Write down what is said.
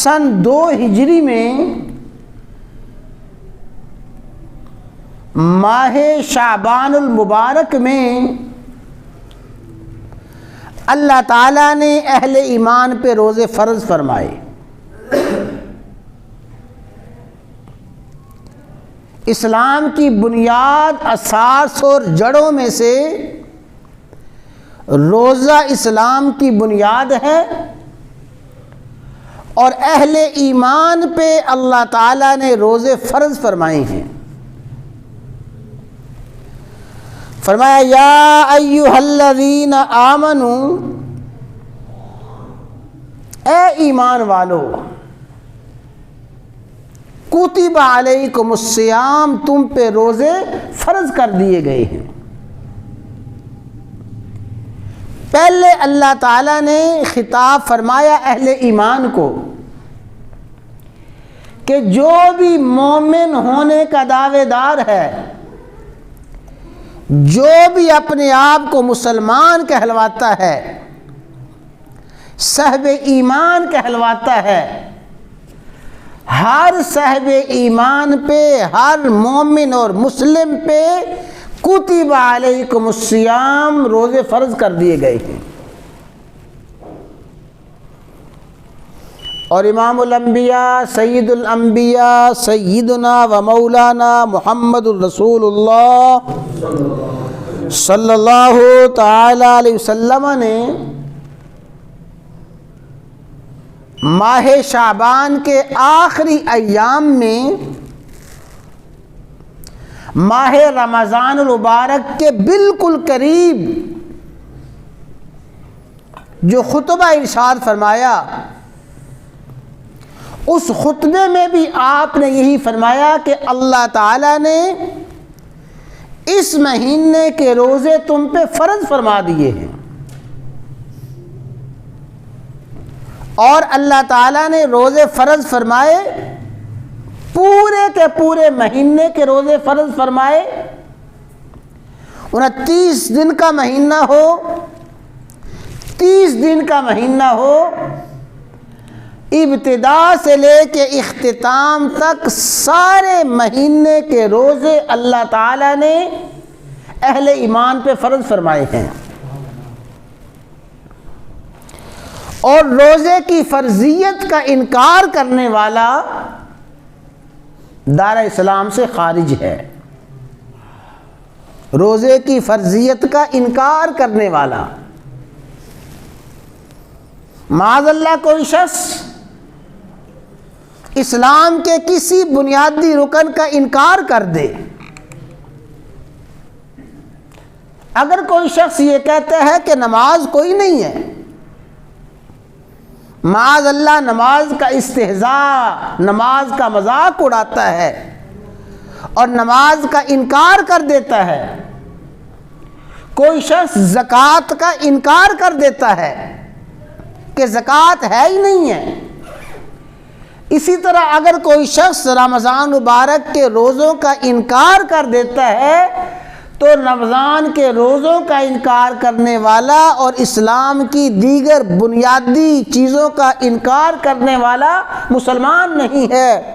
سن 2 ہجری میں ماہ شعبان المبارک میں اللہ تعالیٰ نے اہل ایمان پہ روزے فرض فرمائے۔ اسلام کی بنیاد، اساس اور جڑوں میں سے روزہ اسلام کی بنیاد ہے، اور اہل ایمان پہ اللہ تعالیٰ نے روزے فرض فرمائے ہیں۔ فرمایا یا ایھا الذین آمنوا، اے ایمان والو، کتب علیکم الصیام، تم پہ روزے فرض کر دیے گئے ہیں۔ پہلے اللہ تعالیٰ نے خطاب فرمایا اہل ایمان کو کہ جو بھی مومن ہونے کا دعوے دار ہے، جو بھی اپنے آپ کو مسلمان کہلواتا ہے، صاحب ایمان کہلواتا ہے، ہر صاحب ایمان پہ، ہر مومن اور مسلم پہ کتب علیکم الصیام، روزے فرض کر دیے گئے ہیں۔ اور امام الانبیاء، سید الانبیاء، سیدنا و مولانا محمد الرسول اللہ صلی اللہ تعالی علیہ وسلم نے ماہ شعبان کے آخری ایام میں ماہ رمضان المبارک کے بالکل قریب جو خطبہ ارشاد فرمایا، اس خطبے میں بھی آپ نے یہی فرمایا کہ اللہ تعالیٰ نے اس مہینے کے روزے تم پہ فرض فرما دیے ہیں، اور اللہ تعالیٰ نے روزے فرض فرمائے، پورے کے پورے مہینے کے روزے فرض فرمائے۔ 29 دن کا مہینہ ہو، 30 دن کا مہینہ ہو، ابتدا سے لے کے اختتام تک سارے مہینے کے روزے اللہ تعالیٰ نے اہل ایمان پہ فرض فرمائے ہیں، اور روزے کی فرضیت کا انکار کرنے والا دار اسلام سے خارج ہے۔ روزے کی فرضیت کا انکار کرنے والا، معاذ اللہ کوئی شخص اسلام کے کسی بنیادی رکن کا انکار کر دے، اگر کوئی شخص یہ کہتا ہے کہ نماز کوئی نہیں ہے، معاذ اللہ نماز کا استہزاء، نماز کا مذاق اڑاتا ہے اور نماز کا انکار کر دیتا ہے، کوئی شخص زکوٰۃ کا انکار کر دیتا ہے کہ زکوٰۃ ہے ہی نہیں ہے، اسی طرح اگر کوئی شخص رمضان مبارک کے روزوں کا انکار کر دیتا ہے تو رمضان کے روزوں کا انکار کرنے والا اور اسلام کی دیگر بنیادی چیزوں کا انکار کرنے والا مسلمان نہیں ہے۔